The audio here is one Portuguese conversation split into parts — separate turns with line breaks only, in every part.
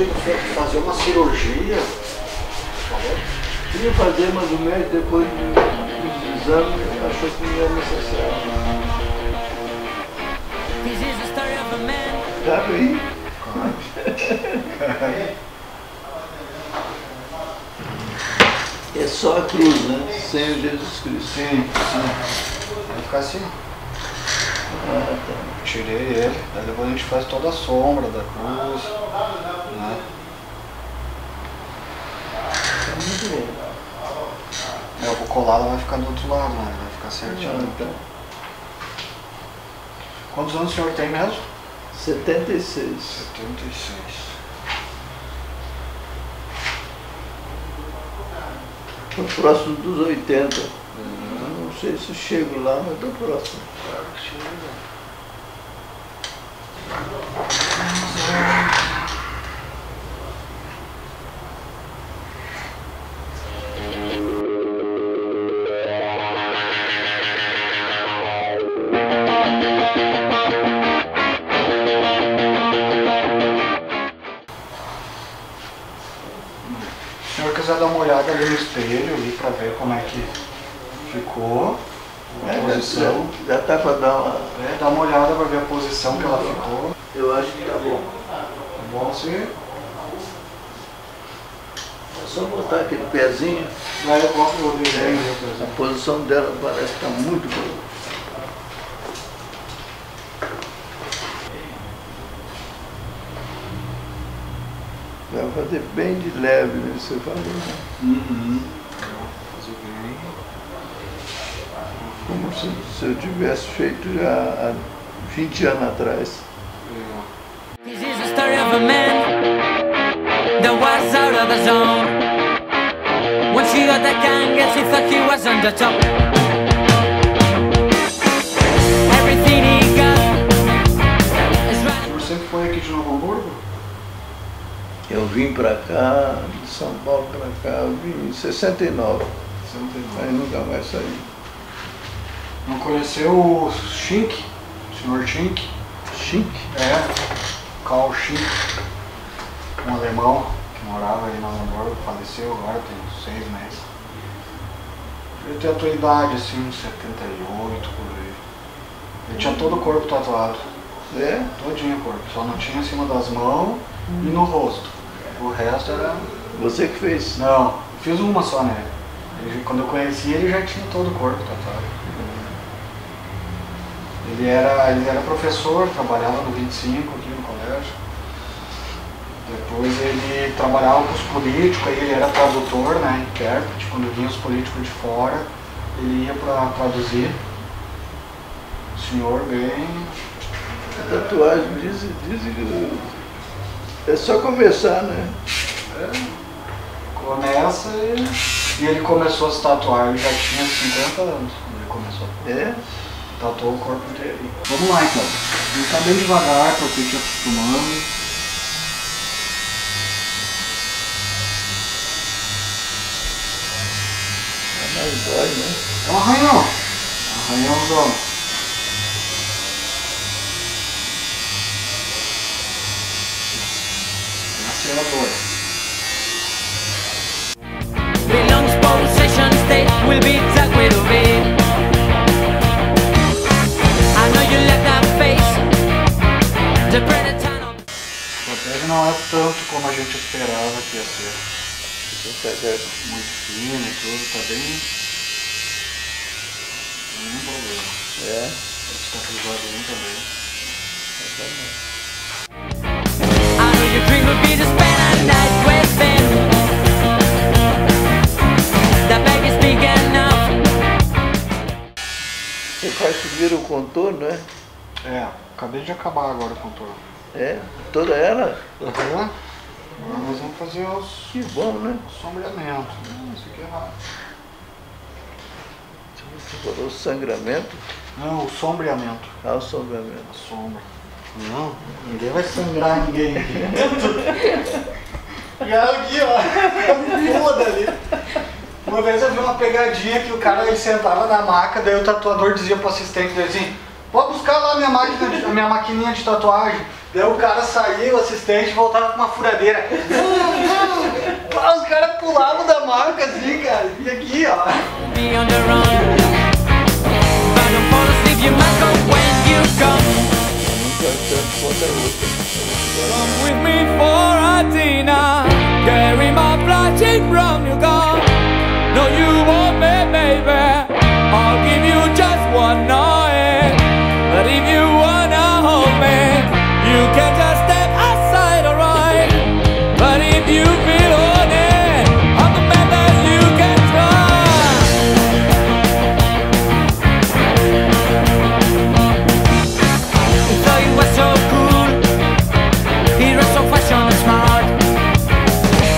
tinha que fazer uma cirurgia.
Queria fazer, mas o médico depois dos exames achou que não era necessário. Cabe aí? É só a cruz, né? Sem o Jesus Cristo.
Sim. Vai ficar assim.
Ah, tá.
Tirei ele, daí depois a gente faz toda a sombra da cruz, né?
Tá muito bom.
Eu vou colar, ela vai ficar do outro lado, né? Vai ficar certinho.
Tá.
Quantos anos o senhor tem mesmo?
76.
76.
Tô próximo dos 80. Não sei se chego lá, mas tô próximo.
Se o senhor quiser dar uma olhada ali no espelho ali pra ver como é que ficou a posição.
Já tá para dar uma...
Dá uma olhada pra ver a posição que ela ficou.
Eu acho que tá bom.
Tá bom assim?
É só botar aquele pezinho.
Aí eu coloco o desenho ali, por
A
exemplo.
posição dela parece que tá muito boa. Vai fazer bem de leve, né? Você falou, né?
Fazer bem.
Como se eu tivesse feito já há 20 anos atrás.
This is the story of a man that was out of the zone. Once he got that gang, guess he thought he was on the top. Everything he got is running.
O senhor sempre foi aqui de Novo Hamburgo?
Eu vim pra cá, de São Paulo pra cá, eu vim em 69.
Você não tem
Aí nunca mais saí.
Não conheceu o Schink? O senhor Schink?
Chique.
Karl Schink. Um alemão que morava aí em Novo Hamburgo, faleceu agora, tem uns 6 meses. Ele tem a tua idade, assim, uns 78 por aí. Ele tinha todo o corpo tatuado.
É?
Todinho o corpo, só não tinha em cima das mãos e no rosto. O resto era...
Você que fez?
Não, fiz uma só nele. Quando eu conheci ele já tinha todo o corpo tatuado. Ele era professor, trabalhava no 25 aqui no colégio. Depois ele trabalhava com os políticos, aí ele era tradutor, né, intérprete, quando vinha os políticos de fora, ele ia para traduzir. O senhor bem...
A tatuagem dizem que é só começar, né?
Começa e ele começou a se tatuar, ele já tinha 50 anos quando ele começou. Tatuou o corpo inteiro. Vamos lá então. Ele tá bem devagar para tu ir te acostumando.
Mas dói, né?
É um arranhão. Arranhãozão. Essa é a dor.
Belongs possession state will be tucked with a bit. I know you like that face. The predator on.
A protege não é tanto como a gente esperava que ia ser. Muito fino e tudo, tá bem. Nenhum problema. Pode cicatrizar bem também.
I know your dream would be to spend a night with him. The bag is big enough.
Você faz primeiro o contorno, né?
Acabei de acabar agora o contorno.
Toda ela?
Agora nós vamos fazer os
Que bom, né?
sombreamentos. Isso aqui é raro.
Você falou sangramento?
Não, o sombreamento.
O sombreamento.
A sombra. Não, ninguém vai sangrar ninguém aqui. E aqui, ó, pula dali. Uma vez eu vi uma pegadinha que o cara ele sentava na maca, daí o tatuador dizia pro assistente dele assim: pode buscar lá a minha maquininha de tatuagem. Daí o cara saía, o assistente voltava com uma furadeira. Os caras pulavam da maca assim, cara. E aqui, ó.
Be on the run, but don't fall asleep, you might go when you come. Come with me for a dinner, carry my plastic from you gone. No, you won't be, baby. I'll give you just one night, but if you wanna hold me, you can just step aside, alright. But if you feel horny, I'm the man that you can trust. He thought he was so cool, he was so fashion and smart,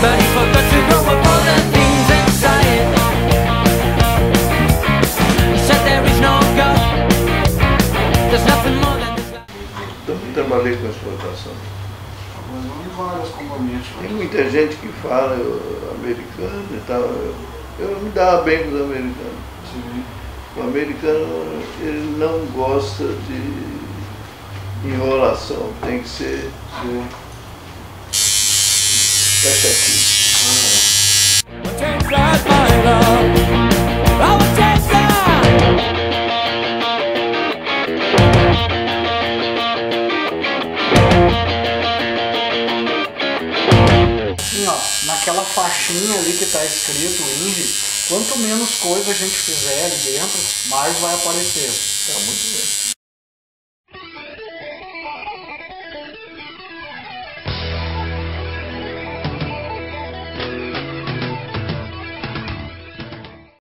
but he forgot to grow up all the things inside. He said there is no God, there's nothing more than this life.
Também trabalhei com exportação.
Mas não em vários compromissos.
Tem muita gente que fala americano e tal. Eu me dava bem com os americanos.
Sim.
O americano, ele não gosta de enrolação, tem que ser taxativo.
Change that, my love. I will change that.
Assim, ó, naquela faixinha ali que tá escrito Inge, quanto menos coisa a gente fizer ali dentro, mais vai aparecer.
Tá muito bem.